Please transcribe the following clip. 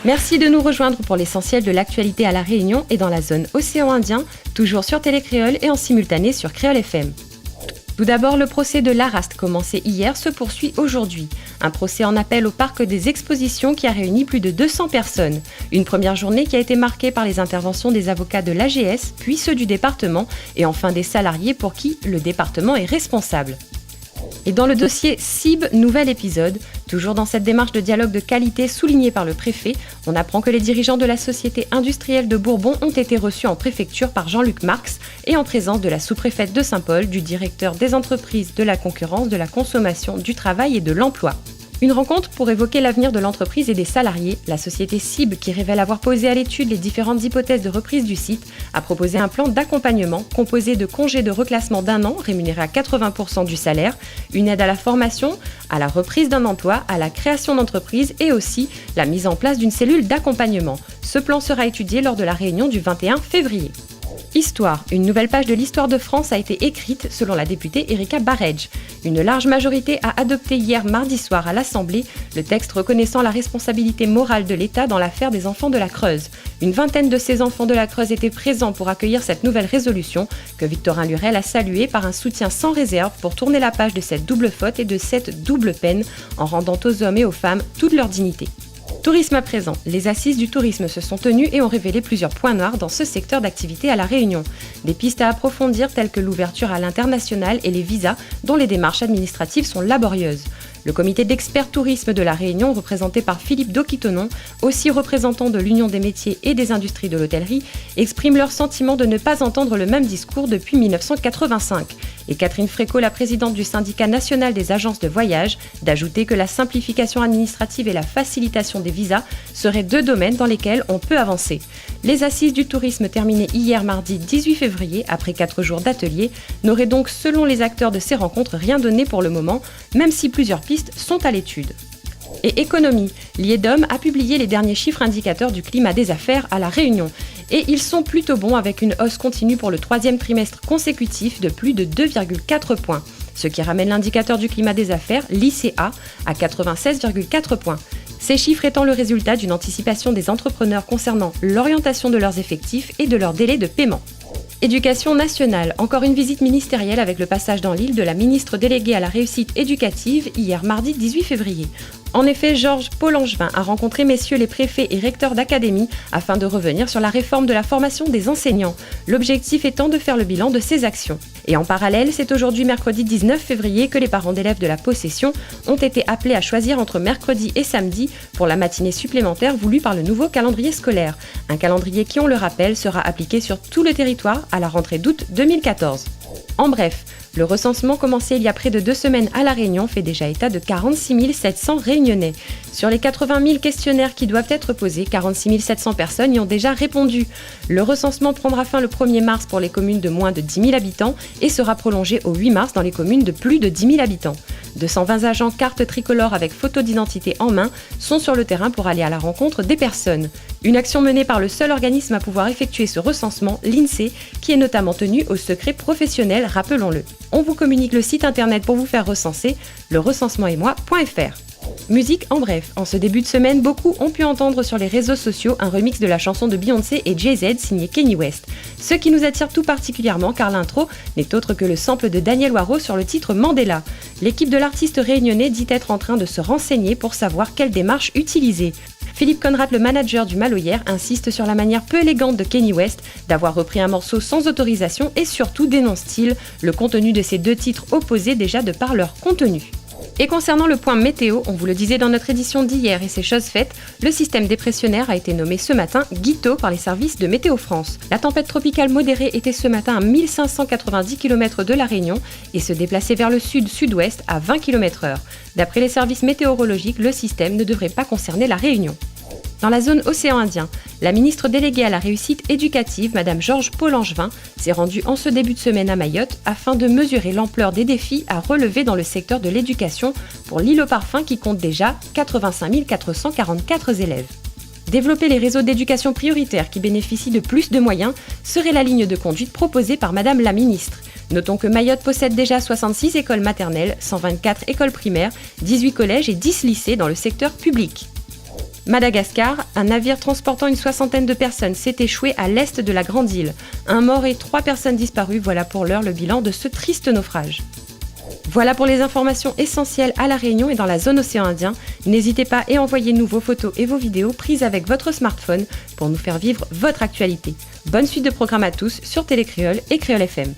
Merci de nous rejoindre pour l'essentiel de l'actualité à La Réunion et dans la zone Océan Indien, toujours sur Télécréole et en simultané sur Créole FM. Tout d'abord, le procès de l'Araste, commencé hier, se poursuit aujourd'hui. Un procès en appel au parc des expositions qui a réuni plus de 200 personnes. Une première journée qui a été marquée par les interventions des avocats de l'AGS, puis ceux du département, et enfin des salariés pour qui le département est responsable. Et dans le dossier CIB, nouvel épisode, toujours dans cette démarche de dialogue de qualité soulignée par le préfet, on apprend que les dirigeants de la société industrielle de Bourbon ont été reçus en préfecture par Jean-Luc Marx et en présence de la sous-préfète de Saint-Paul, du directeur des entreprises, de la concurrence, de la consommation, du travail et de l'emploi. Une rencontre pour évoquer l'avenir de l'entreprise et des salariés. La société CIB, qui révèle avoir posé à l'étude les différentes hypothèses de reprise du site, a proposé un plan d'accompagnement composé de congés de reclassement d'1 an rémunérés à 80% du salaire, une aide à la formation, à la reprise d'un emploi, à la création d'entreprise et aussi la mise en place d'une cellule d'accompagnement. Ce plan sera étudié lors de la réunion du 21 février. Histoire. Une nouvelle page de l'histoire de France a été écrite selon la députée Erika Barej. Une large majorité a adopté hier mardi soir à l'Assemblée le texte reconnaissant la responsabilité morale de l'État dans l'affaire des enfants de la Creuse. Une vingtaine de ces enfants de la Creuse étaient présents pour accueillir cette nouvelle résolution que Victorin Lurel a saluée par un soutien sans réserve pour tourner la page de cette double faute et de cette double peine en rendant aux hommes et aux femmes toute leur dignité. Tourisme à présent. Les assises du tourisme se sont tenues et ont révélé plusieurs points noirs dans ce secteur d'activité à La Réunion. Des pistes à approfondir telles que l'ouverture à l'international et les visas dont les démarches administratives sont laborieuses. Le comité d'experts tourisme de La Réunion, représenté par Philippe Doquitonon, aussi représentant de l'Union des métiers et des industries de l'hôtellerie, exprime leur sentiment de ne pas entendre le même discours depuis 1985. Et Catherine Fréco, la présidente du syndicat national des agences de voyage, d'ajouter que la simplification administrative et la facilitation des visas seraient deux domaines dans lesquels on peut avancer. Les assises du tourisme terminées hier mardi 18 février, après 4 jours d'atelier, n'auraient donc, selon les acteurs de ces rencontres, rien donné pour le moment, même si plusieurs pistes sont à l'étude. Et économie, l'IEDOM a publié les derniers chiffres indicateurs du climat des affaires à La Réunion. Et ils sont plutôt bons avec une hausse continue pour le 3e trimestre consécutif de plus de 2,4 points. Ce qui ramène l'indicateur du climat des affaires, l'ICA, à 96,4 points. Ces chiffres étant le résultat d'une anticipation des entrepreneurs concernant l'orientation de leurs effectifs et de leurs délais de paiement. Éducation nationale, encore une visite ministérielle avec le passage dans l'île de la ministre déléguée à la réussite éducative hier mardi 18 février. En effet, Georges Paul-Angevin a rencontré messieurs les préfets et recteurs d'académie afin de revenir sur la réforme de la formation des enseignants, l'objectif étant de faire le bilan de ces actions. Et en parallèle, c'est aujourd'hui mercredi 19 février que les parents d'élèves de la possession ont été appelés à choisir entre mercredi et samedi pour la matinée supplémentaire voulue par le nouveau calendrier scolaire. Un calendrier qui, on le rappelle, sera appliqué sur tout le territoire à la rentrée d'août 2014. En bref, le recensement commencé il y a près de 2 semaines à La Réunion fait déjà état de 46 700 réunionnais. Sur les 80 000 questionnaires qui doivent être posés, 46 700 personnes y ont déjà répondu. Le recensement prendra fin le 1er mars pour les communes de moins de 10 000 habitants et sera prolongé au 8 mars dans les communes de plus de 10 000 habitants. 220 agents cartes tricolores avec photo d'identité en main sont sur le terrain pour aller à la rencontre des personnes. Une action menée par le seul organisme à pouvoir effectuer ce recensement, l'INSEE, qui est notamment tenu au secret professionnel, rappelons-le. On vous communique le site internet pour vous faire recenser, lerecensementetmoi.fr. Musique en bref. En ce début de semaine, beaucoup ont pu entendre sur les réseaux sociaux un remix de la chanson de Beyoncé et Jay-Z signé Kanye West. Ce qui nous attire tout particulièrement car l'intro n'est autre que le sample de Daniel Waro sur le titre Mandela. L'équipe de l'artiste réunionnais dit être en train de se renseigner pour savoir quelle démarche utiliser. Philippe Conrad, le manager du Maloyère, insiste sur la manière peu élégante de Kanye West d'avoir repris un morceau sans autorisation et surtout dénonce-t-il le contenu de ces 2 titres opposés déjà de par leur contenu. Et concernant le point météo, on vous le disait dans notre édition d'hier et c'est chose faite, le système dépressionnaire a été nommé ce matin Guito par les services de Météo France. La tempête tropicale modérée était ce matin à 1590 km de La Réunion et se déplaçait vers le sud-sud-ouest à 20 km/h. D'après les services météorologiques, le système ne devrait pas concerner La Réunion. Dans la zone Océan Indien, la ministre déléguée à la réussite éducative, Madame Georges Paul-Angevin, s'est rendue en ce début de semaine à Mayotte afin de mesurer l'ampleur des défis à relever dans le secteur de l'éducation pour l'île au parfum qui compte déjà 85 444 élèves. Développer les réseaux d'éducation prioritaires qui bénéficient de plus de moyens serait la ligne de conduite proposée par Madame la ministre. Notons que Mayotte possède déjà 66 écoles maternelles, 124 écoles primaires, 18 collèges et 10 lycées dans le secteur public. Madagascar, un navire transportant une soixantaine de personnes s'est échoué à l'est de la Grande Île. Un mort et 3 personnes disparues, voilà pour l'heure le bilan de ce triste naufrage. Voilà pour les informations essentielles à La Réunion et dans la zone océan Indien. N'hésitez pas et envoyez-nous vos photos et vos vidéos prises avec votre smartphone pour nous faire vivre votre actualité. Bonne suite de programmes à tous sur Télécréole et Créole FM.